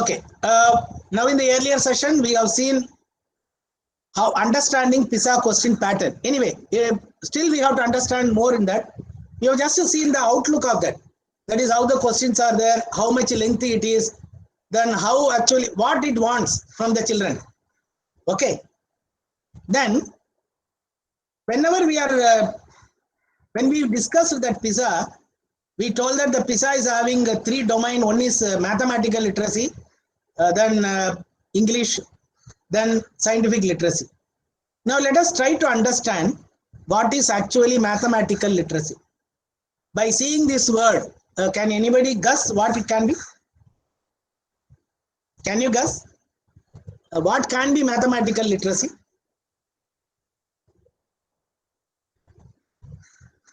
Okay. Now in the earlier session, we have seen how understanding PISA question pattern. Anyway, still we have to understand more in that. You have just seen the outlook of that. That is how the questions are there, how much lengthy it is, then how actually what it wants from the children. Okay. Then whenever we are when we discussed that PISA, we told that the PISA is having three domain. One is mathematical literacy, then English, then scientific literacy. Now let us try to understand what is actually mathematical literacy. By seeing this word, can anybody guess what it can be? Can you guess? What can be mathematical literacy?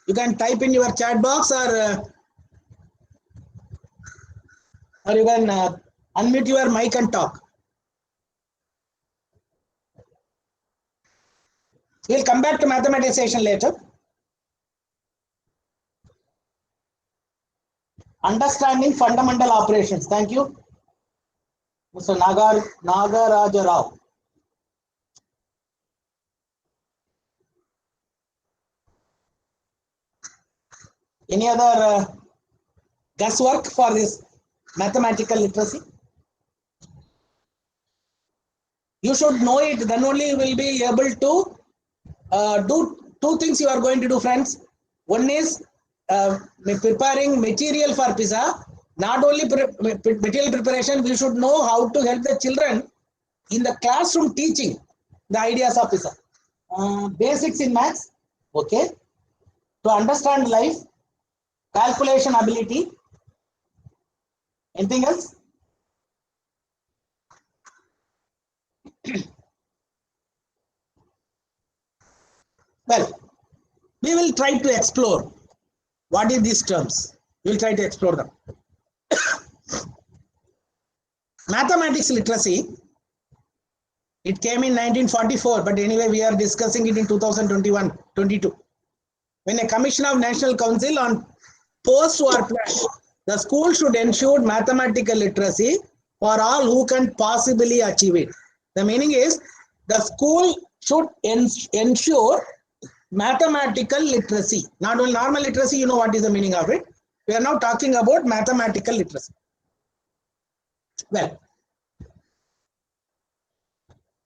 You can type in your chat box, or you can unmute your mic and talk. We'll come back to mathematization later. Understanding fundamental operations. Thank you, Mr. Nagaraja Rao. Any other guesswork for this mathematical literacy? You should know it, then only you will be able to do two things you are going to do, friends. One is preparing material for PISA. Not only material preparation, we should know how to help the children in the classroom teaching the ideas of PISA. Basics in maths, okay. To understand life, calculation ability. Anything else? Well, we will try to explore what is these terms. We will try to explore them. Mathematics literacy, it came in 1944, but anyway we are discussing it in 2021-22. When a Commission of National Council on Post-War Plan, the school should ensure mathematical literacy for all who can possibly achieve it. The meaning is the school should ensure mathematical literacy. Not only normal literacy, you know what is the meaning of it. We are now talking about mathematical literacy. Well,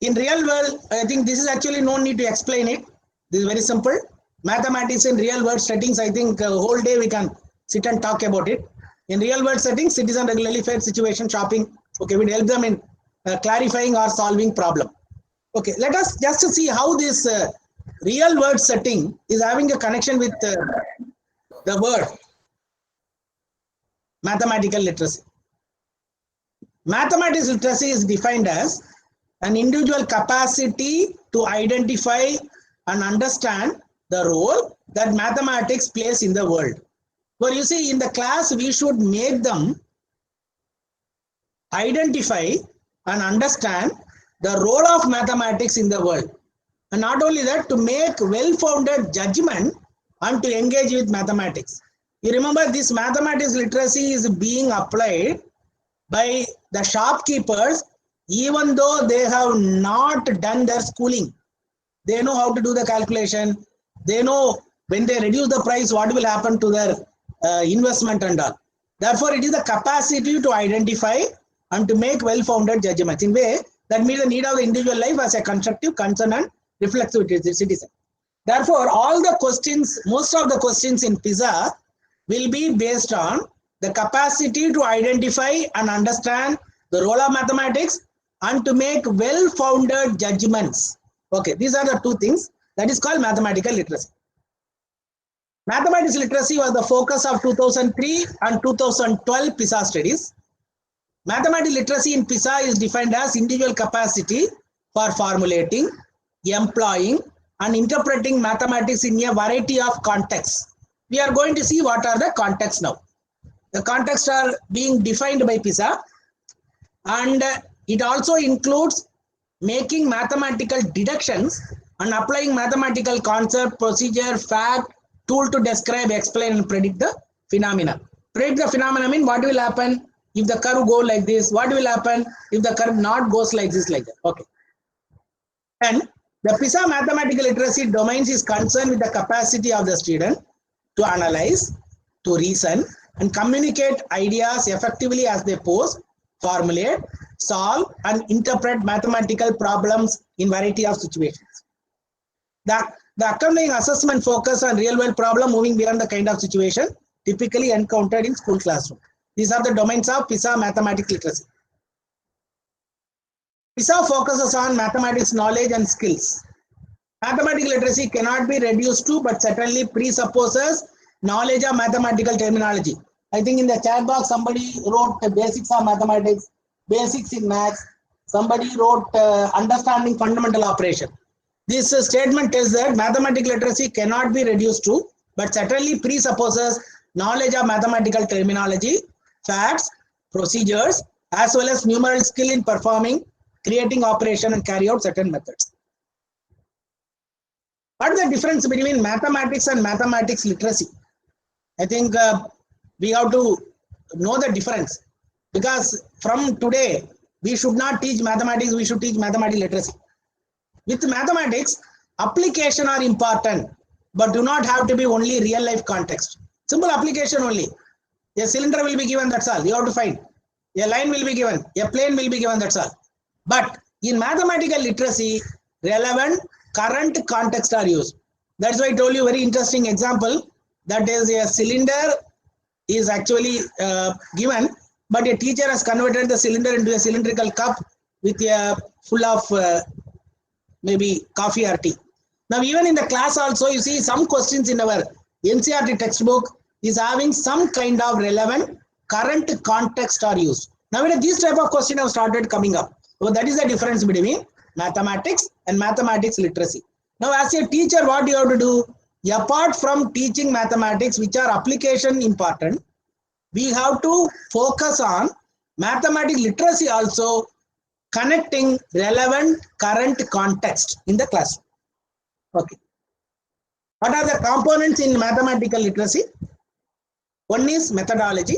in real world, I think this is actually no need to explain it. This is very simple. Mathematics in real world settings, I think whole day we can sit and talk about it. In real world settings, citizen regularly face situation, shopping. Okay, we help them in clarifying or solving problem. Okay, let us just see how this real world setting is having a connection with the word mathematical literacy. Mathematics literacy is defined as an individual capacity to identify and understand the role that mathematics plays in the world. Well, you see, in the class, we should make them identify and understand the role of mathematics in the world. And not only that, to make well-founded judgment and to engage with mathematics. You remember this mathematics literacy is being applied by the shopkeepers, even though they have not done their schooling. They know how to do the calculation. They know when they reduce the price, what will happen to their investment and all. Therefore, it is the capacity to identify and to make well-founded judgments in way that meets the need of the individual life as a constructive, concern and reflexive citizen. Therefore, all the questions, most of the questions in PISA will be based on the capacity to identify and understand the role of mathematics and to make well-founded judgments. Okay, these are the two things that is called mathematical literacy. Mathematics literacy was the focus of 2003 and 2012 PISA studies. Mathematics literacy in PISA is defined as individual capacity for formulating, employing, and interpreting mathematics in a variety of contexts. We are going to see what are the contexts now. The contexts are being defined by PISA, and it also includes making mathematical deductions and applying mathematical concept, procedure, fact, tool to describe, explain, and predict the phenomena. Predict the phenomena means what will happen If the curve go like this, what will happen if the curve not goes like this, like that? Okay. And the PISA mathematical literacy domains is concerned with the capacity of the student to analyze, to reason, and communicate ideas effectively as they pose, formulate, solve, and interpret mathematical problems in variety of situations. The accompanying assessment focus on real-world problem moving beyond the kind of situation typically encountered in school classroom. These are the domains of PISA mathematics literacy. PISA focuses on mathematics knowledge and skills. Mathematical literacy cannot be reduced to, but certainly presupposes knowledge of mathematical terminology. I think in the chat box, somebody wrote basics of mathematics, basics in maths. Somebody wrote understanding fundamental operation. This statement tells that mathematical literacy cannot be reduced to, but certainly presupposes knowledge of mathematical terminology, facts, procedures, as well as numerical skill in performing, creating operation, and carry out certain methods. What is the difference between mathematics and mathematics literacy? I think we have to know the difference, because from today, we should not teach mathematics, we should teach mathematical literacy. With mathematics, application are important, but do not have to be only real life context. Simple application only. A cylinder will be given, that's all. You have to find. A line will be given, a plane will be given, that's all. But in mathematical literacy, relevant current context are used. That's why I told you very interesting example. That is, a cylinder is actually given, but a teacher has converted the cylinder into a cylindrical cup with a full of maybe coffee or tea. Now, even in the class also, you see some questions in our NCERT textbook is having some kind of relevant current context are used. Now, these type of questions have started coming up. So that is the difference between mathematics and mathematics literacy. Now, as a teacher, what you have to do? Apart from teaching mathematics, which are application important, we have to focus on mathematics literacy also, connecting relevant current context in the classroom. Okay. What are the components in mathematical literacy? One is methodology,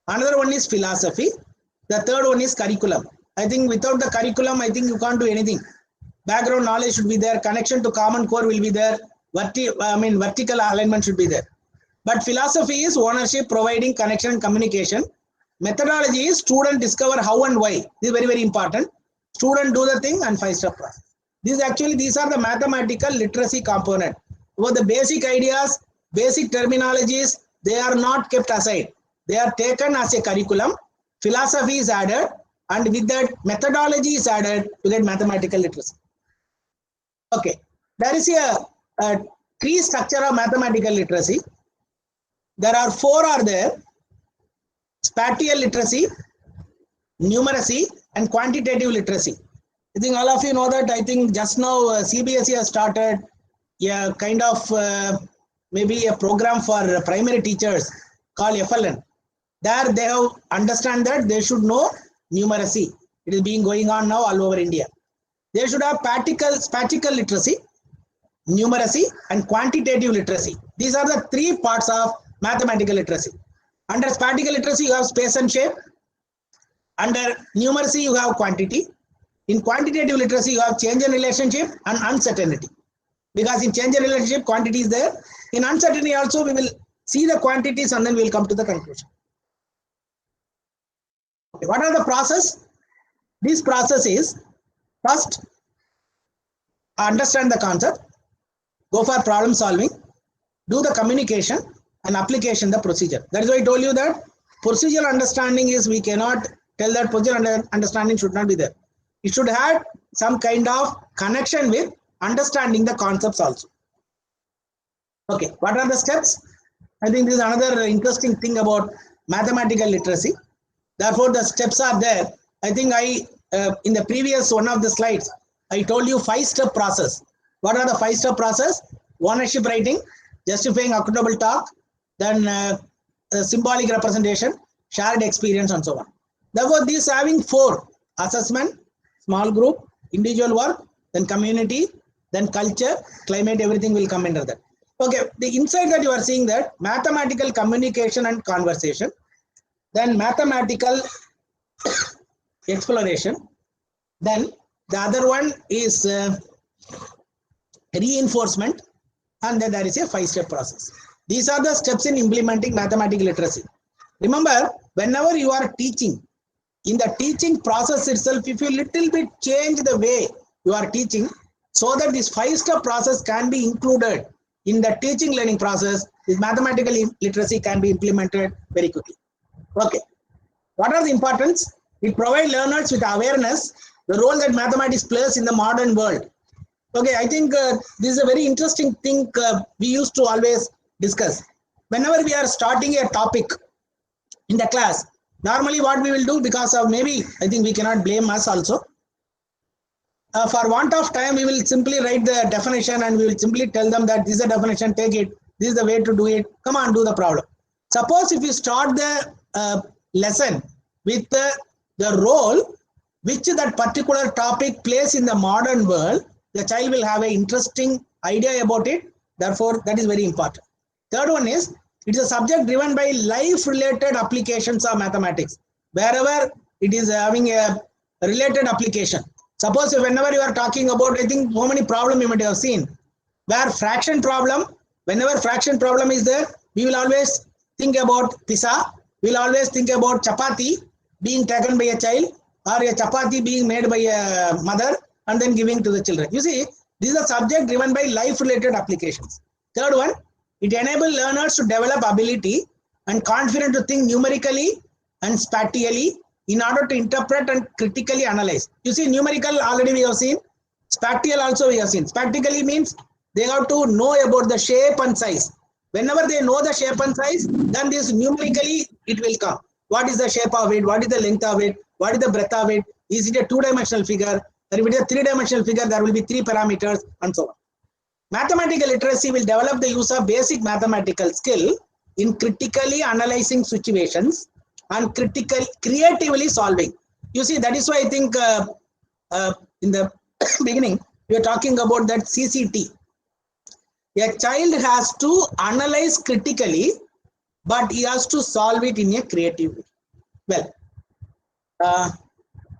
another one is philosophy, the third one is curriculum. I think without the curriculum, I think you can't do anything. Background knowledge should be there, connection to common core will be there, vertical alignment should be there. But philosophy is ownership, providing connection and communication. Methodology is student discover how and why. This is very, very important. Student do the thing and 5-step process. These are the mathematical literacy component. For the basic ideas, basic terminologies, they are not kept aside. They are taken as a curriculum. Philosophy is added, and with that methodology is added to get mathematical literacy. Okay, there is a tree structure of mathematical literacy. There are 4 are there: spatial literacy, numeracy, and quantitative literacy. I think all of you know that. I think just now CBSE has started a kind of maybe a program for primary teachers called FLN. There they have understand that they should know numeracy. It is being going on now all over India. They should have spatial literacy, numeracy, and quantitative literacy. These are the 3 parts of mathematical literacy. Under spatial literacy, you have space and shape. Under numeracy, you have quantity. In quantitative literacy, you have change in relationship and uncertainty. Because in change in relationship, quantity is there. In uncertainty also, we will see the quantities and then we will come to the conclusion. Okay, what are the process? This process is, first, understand the concept, go for problem solving, do the communication, and application the procedure. That is why I told you that procedural understanding is, we cannot tell that procedural understanding should not be there. It should have some kind of connection with understanding the concepts also. Okay, what are the steps? I think this is another interesting thing about mathematical literacy. Therefore, the steps are there. I think in the previous one of the slides, I told you 5-step process. What are the 5-step process? Ownership writing, justifying equitable talk, then symbolic representation, shared experience, and so on. Therefore, these having 4: assessment, small group, individual work, then community, then culture, climate, everything will come under that. Okay, the inside that you are seeing that mathematical communication and conversation. then mathematical exploration, then the other one is reinforcement, and then there is a 5-step process. These are the steps in implementing mathematical literacy. Remember, whenever you are teaching, in the teaching process itself, if you little bit change the way you are teaching, so that this 5-step process can be included in the teaching learning process, this mathematical literacy can be implemented very quickly. Okay. What are the importance? We provide learners with awareness, the role that mathematics plays in the modern world. Okay, I think this is a very interesting thing we used to always discuss. Whenever we are starting a topic in the class, normally what we will do, because of maybe, I think we cannot blame us also. For want of time, we will simply write the definition and we will simply tell them that this is the definition, take it, this is the way to do it, come on, do the problem. Suppose if you start the lesson with the role which that particular topic plays in the modern world, the child will have an interesting idea about it. Therefore, that is very important. Third one is, it is a subject driven by life-related applications of mathematics. Wherever it is having a related application. Suppose whenever you are talking about, I think so many problems you might have seen, where fraction problem, whenever fraction problem is there, we will always think about pizza, we will always think about chapati being taken by a child, or a chapati being made by a mother and then giving to the children. You see, this is a subject driven by life-related applications. Third one, it enables learners to develop ability and confidence to think numerically and spatially in order to interpret and critically analyze. You see, numerical already we have seen, spatial also we have seen. Spatially means they have to know about the shape and size. Whenever they know the shape and size, then this numerically it will come. What is the shape of it? What is the length of it? What is the breadth of it? Is it a 2-dimensional figure? If it is a 3-dimensional figure, there will be 3 parameters and so on. Mathematical literacy will develop the use of basic mathematical skill in critically analyzing situations and creatively solving. You see, that is why I think in the beginning, we are talking about that CCT. A child has to analyze critically, but he has to solve it in a creative way. Well,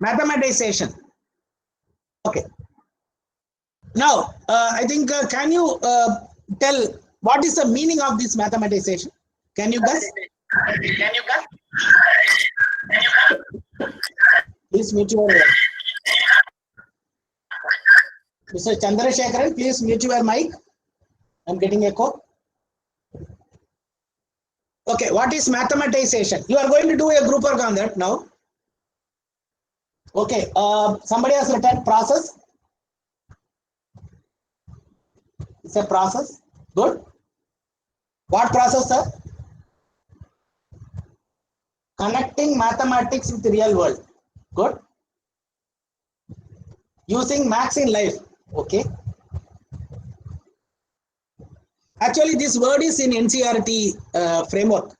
mathematization. Okay. Now, I think, can you tell what is the meaning of this mathematization? Can you guess? Please mute your Mr. Chandrasekharan, please mute your mic. I'm getting echo. Okay, what is mathematization? You are going to do a group work on that now. Okay, somebody has written process. It's a process. Good. What process, sir? Connecting mathematics with the real world. Good. Using maths in life. Okay. Actually, this word is in NCERT framework.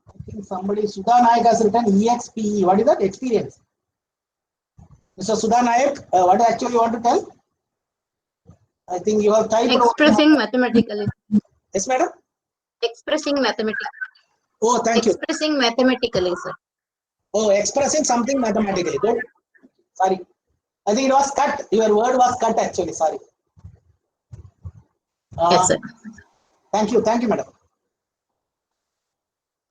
I think somebody, Sudha Nayak has written EXPE. What is that? Experience. Mr. Sudha Nayak, what actually you want to tell? I think you have typed. Expressing mathematically. Yes, madam? Expressing mathematically. Oh, thank you. Expressing mathematically, sir. Oh, expressing something mathematically. Good. Sorry. I think it was cut. Your word was cut actually. Sorry. Yes, sir. Thank you, madam.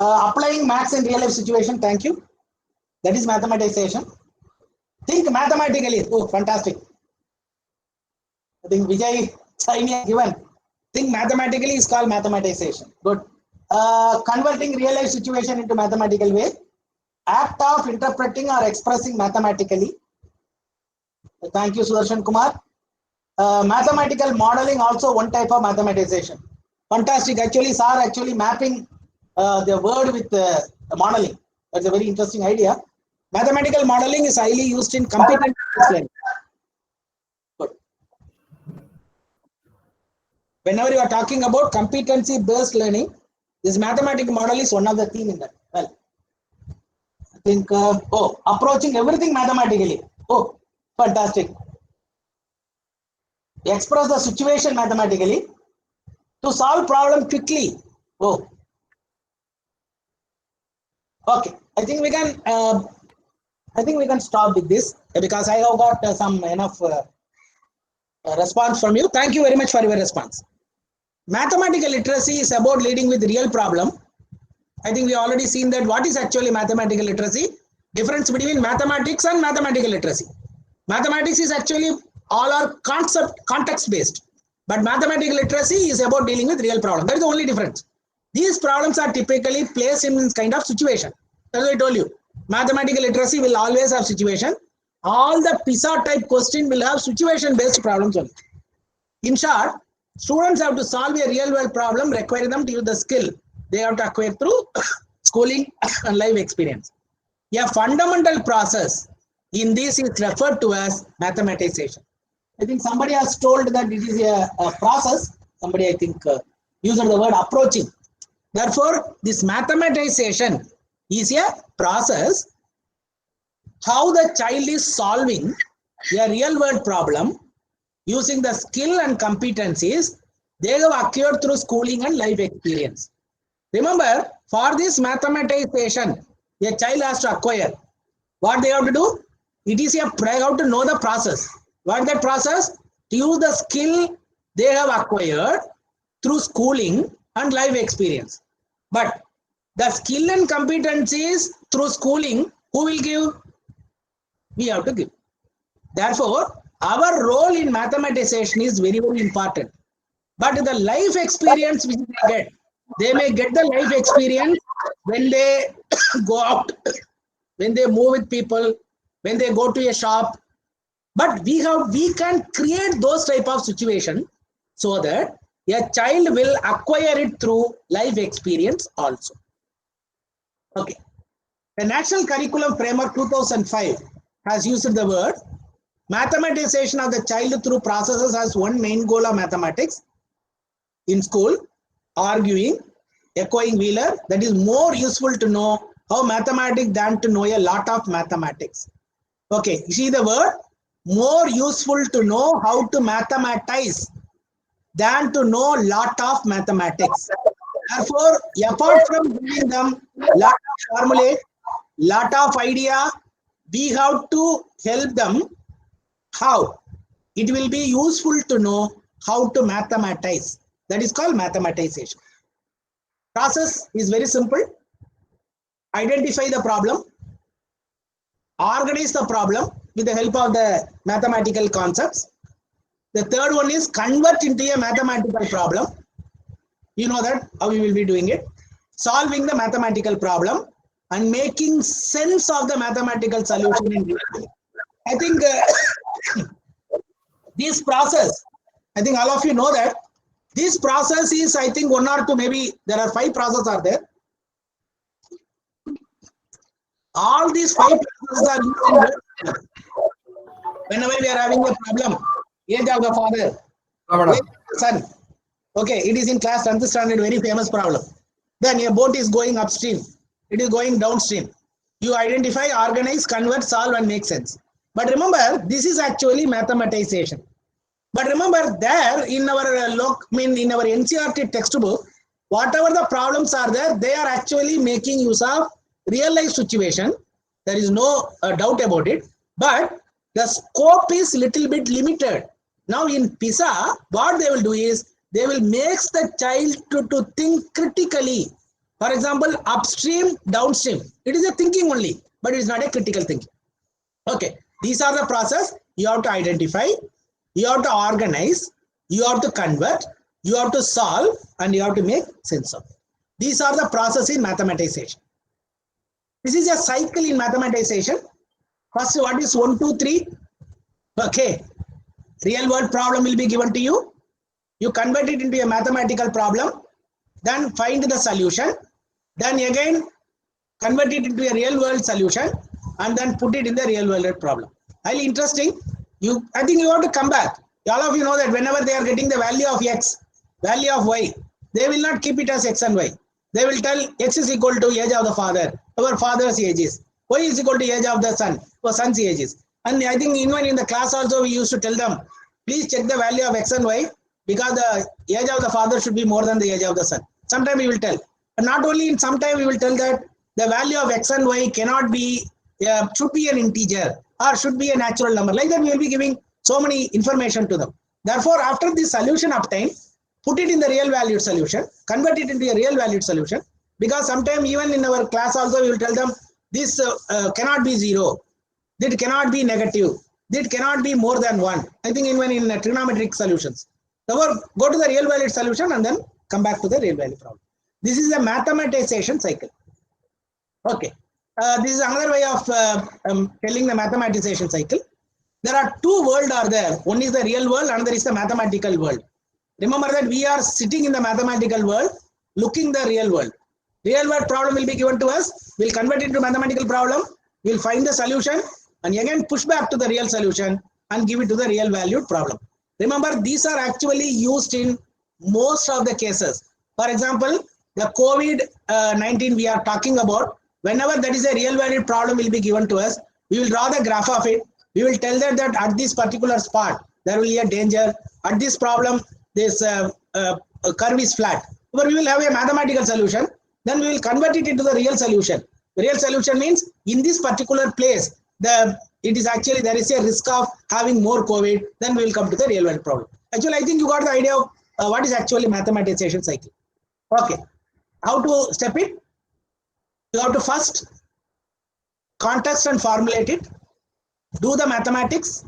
Applying maths in real life situation. Thank you. That is mathematization. Think mathematically. Oh, fantastic. I think Vijay Saini has given. Think mathematically is called mathematization. Good. Converting real life situation into mathematical way. Act of interpreting or expressing mathematically. Thank you, Sudarshan Kumar. Mathematical modeling also one type of mathematization. Fantastic. Actually, sir, actually mapping the word with modeling. That's a very interesting idea. Mathematical modeling is highly used in competency learning. Good. Whenever you are talking about competency-based learning, this mathematical model is one of the theme in that. Well, I think, approaching everything mathematically. Oh, fantastic. Express the situation mathematically to solve problem quickly. Oh, Okay, I think we can. I think we can stop with this because I have got some enough response from you. Thank you very much for your response. Mathematical literacy is about leading with real problem. I think we already seen that what is actually mathematical literacy. Difference between mathematics and mathematical literacy. Mathematics is actually all are context based, but mathematical literacy is about dealing with real problem. That is the only difference. These problems are typically placed in this kind of situation. As I told you, mathematical literacy will always have situation. All the PISA type question will have situation based problems only. In short, students have to solve a real world problem requiring them to use the skill they have to acquire through schooling and life experience. A fundamental process in this is referred to as mathematization. I think somebody has told that it is a process. Somebody, I think, used the word approaching. Therefore, this mathematization is a process how the child is solving a real world problem using the skill and competencies they have acquired through schooling and life experience. Remember, for this mathematization, a child has to acquire. What they have to do? It is a they have to know the process. What is that process? To use the skill they have acquired through schooling and life experience. But the skill and competencies through schooling, who will give? We have to give. Therefore, our role in mathematization is very, very important. But the life experience which they may get the life experience when they go out, when they move with people, when they go to a shop. But we can create those type of situation so that a child will acquire it through life experience also. Okay. The National Curriculum Framework 2005 has used the word mathematization of the child through processes as one main goal of mathematics in school, arguing, echoing Wheeler, that is more useful to know how mathematics than to know a lot of mathematics. Okay, you see the word? More useful to know how to mathematize than to know lot of mathematics. Therefore, apart from giving them lot of formulae, lot of idea, we have to help them how. It will be useful to know how to mathematize. That is called mathematization. Process is very simple. Identify the problem, organize the problem with the help of the mathematical concepts. The third one is convert into a mathematical problem. You know that how we will be doing it. Solving the mathematical problem and making sense of the mathematical solution in reality. I think this process, I think all of you know that this process is, I think, one or two, maybe there are 5 processes are there. All these 5 processes are used in whenever we are having a problem. Age of the father, age of the son. Okay, it is in class 10th standard, very famous problem. Then a boat is going upstream, it is going downstream. You identify, organize, convert, solve, and make sense. But remember, this is actually mathematization. But remember, there in our in our NCERT textbook, whatever the problems are there, they are actually making use of real life situation. There is no doubt about it. But the scope is little bit limited. Now in PISA, what they will do is they will make the child to think critically. For example, upstream, downstream. It is a thinking only, but it is not a critical thinking. Okay, these are the process you have to identify, you have to organize, you have to convert, you have to solve, and you have to make sense of it. These are the process in mathematization. This is a cycle in mathematization. First, what is 1, 2, 3? Okay, real world problem will be given to you. You convert it into a mathematical problem, then find the solution, then again convert it into a real world solution, and then put it in the real world problem. Highly interesting. I think you have to come back. All of you know that whenever they are getting the value of x, value of y, they will not keep it as x and y. They will tell x is equal to age of the father, our father's ages. Y is equal to age of the son, our son's ages. And I think even in the class also we used to tell them, please check the value of x and y because the age of the father should be more than the age of the son. Sometime we will tell. And not only in sometime we will tell that the value of x and y cannot be, should be an integer or should be a natural number. Like that, we will be giving so many information to them. Therefore, after the solution obtained, put it in the real valued solution, convert it into a real valued solution. Because sometimes even in our class also, we will tell them this cannot be 0, that cannot be negative, that cannot be more than 1. I think even in trigonometric solutions. Therefore, go to the real valued solution and then come back to the real value problem. This is a mathematization cycle. Okay. This is another way of telling the mathematization cycle. There are two worlds are there. One is the real world, another is the mathematical world. Remember that we are sitting in the mathematical world, looking the real world. Real world problem will be given to us. We'll convert it into mathematical problem. We'll find the solution and again push back to the real solution and give it to the real valued problem. Remember, these are actually used in most of the cases. For example, the COVID-19 we are talking about, whenever that is a real valued problem will be given to us, we will draw the graph of it. We will tell that at this particular spot, there will be a danger. At this problem, this curve is flat. But we will have a mathematical solution. Then we will convert it into the real solution. The real solution means in this particular place, it is actually there is a risk of having more COVID. Then we will come to the real world problem. Actually, I think you got the idea of what is actually mathematization cycle. Okay, how to step it? You have to first context and formulate it, do the mathematics,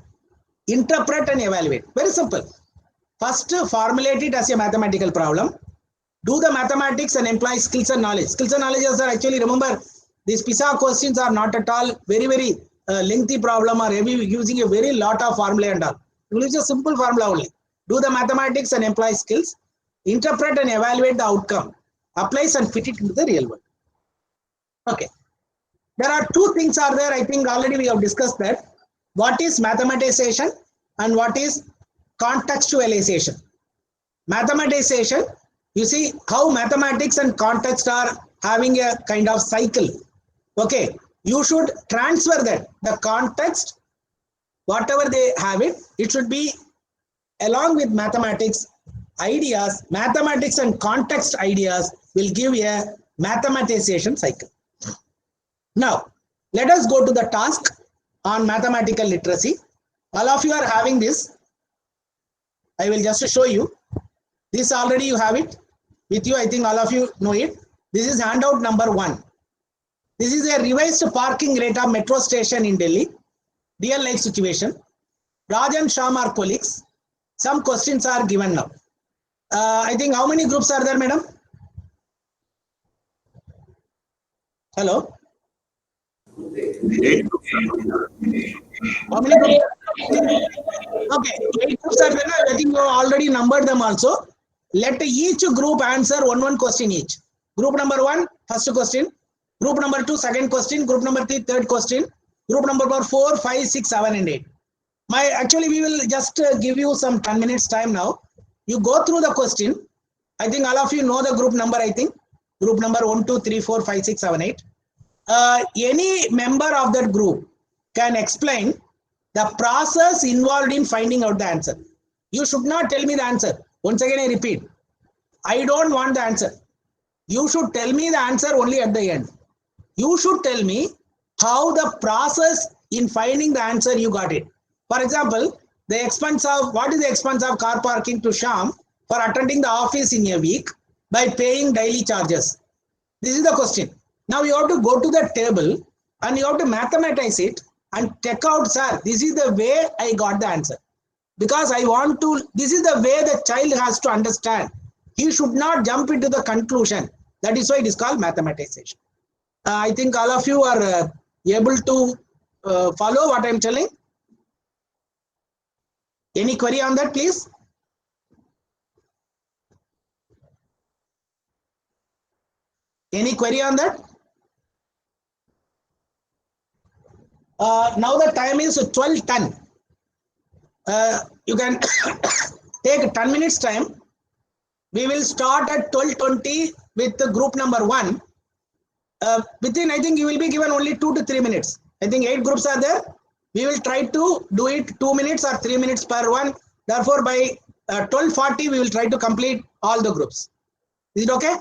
interpret and evaluate. Very simple. First, formulate it as a mathematical problem. Do the mathematics and employ skills and knowledge. Skills and knowledge are actually, remember, these PISA questions are not at all very lengthy problem or using a very lot of formula and all. You will use a simple formula only. Do the mathematics and employ skills. Interpret and evaluate the outcome. Applies and fit it into the real world. Okay. There are two things are there. I think already we have discussed that. What is mathematization and what is contextualization? Mathematization, you see how mathematics and context are having a kind of cycle. Okay, you should transfer that. The context, whatever they have it, it should be along with mathematics ideas. Mathematics and context ideas will give a mathematization cycle. Now, let us go to the task on mathematical literacy. All of you are having this. I will just show you. This already you have it with you. I think all of you know it. This is handout number 1. This is a revised parking rate of metro station in Delhi. Real life situation. Raj and Shyam are colleagues. Some questions are given now. I think how many groups are there, madam? Hello? 8 groups. How many groups? Okay, 8 groups are there. I think you already numbered them also. Let each group answer one question each. Group number 1, first question. Group number 2, second question. Group number 3, third question. Group number 4, 5, 6, 7, and 8. Actually, we will just give you some 10 minutes time now. You go through the question. I think all of you know the group number, I think. Group number 1, 2, 3, 4, 5, 6, 7, 8. Any member of that group can explain the process involved in finding out the answer. You should not tell me the answer. Once again, I repeat. I don't want the answer. You should tell me the answer only at the end. You should tell me how the process in finding the answer you got it. For example, what is the expense of car parking to Shyam for attending the office in a week by paying daily charges? This is the question. Now you have to go to the table and you have to mathematize it and take out, sir, this is the way I got the answer. Because this is the way the child has to understand. He should not jump into the conclusion. That is why it is called mathematization. I think all of you are able to follow what I am telling. Any query on that, please? Any query on that? Now the time is 12:10. You can take 10 minutes time. We will start at 12:20 with the group number 1. Within, I think you will be given only 2 to 3 minutes. I think 8 groups are there. We will try to do it 2 minutes or 3 minutes per one. Therefore, by 12:40, we will try to complete all the groups. Is it okay?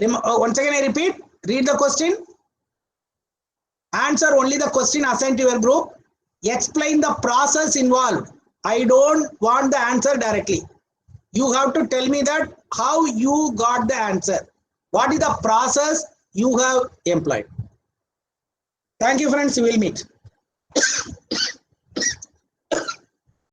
Once again I repeat, read the question, answer only the question assigned to your group, explain the process involved. I don't want the answer directly. You have to tell me that how you got the answer. What is the process you have employed? Thank you, friends. We will meet.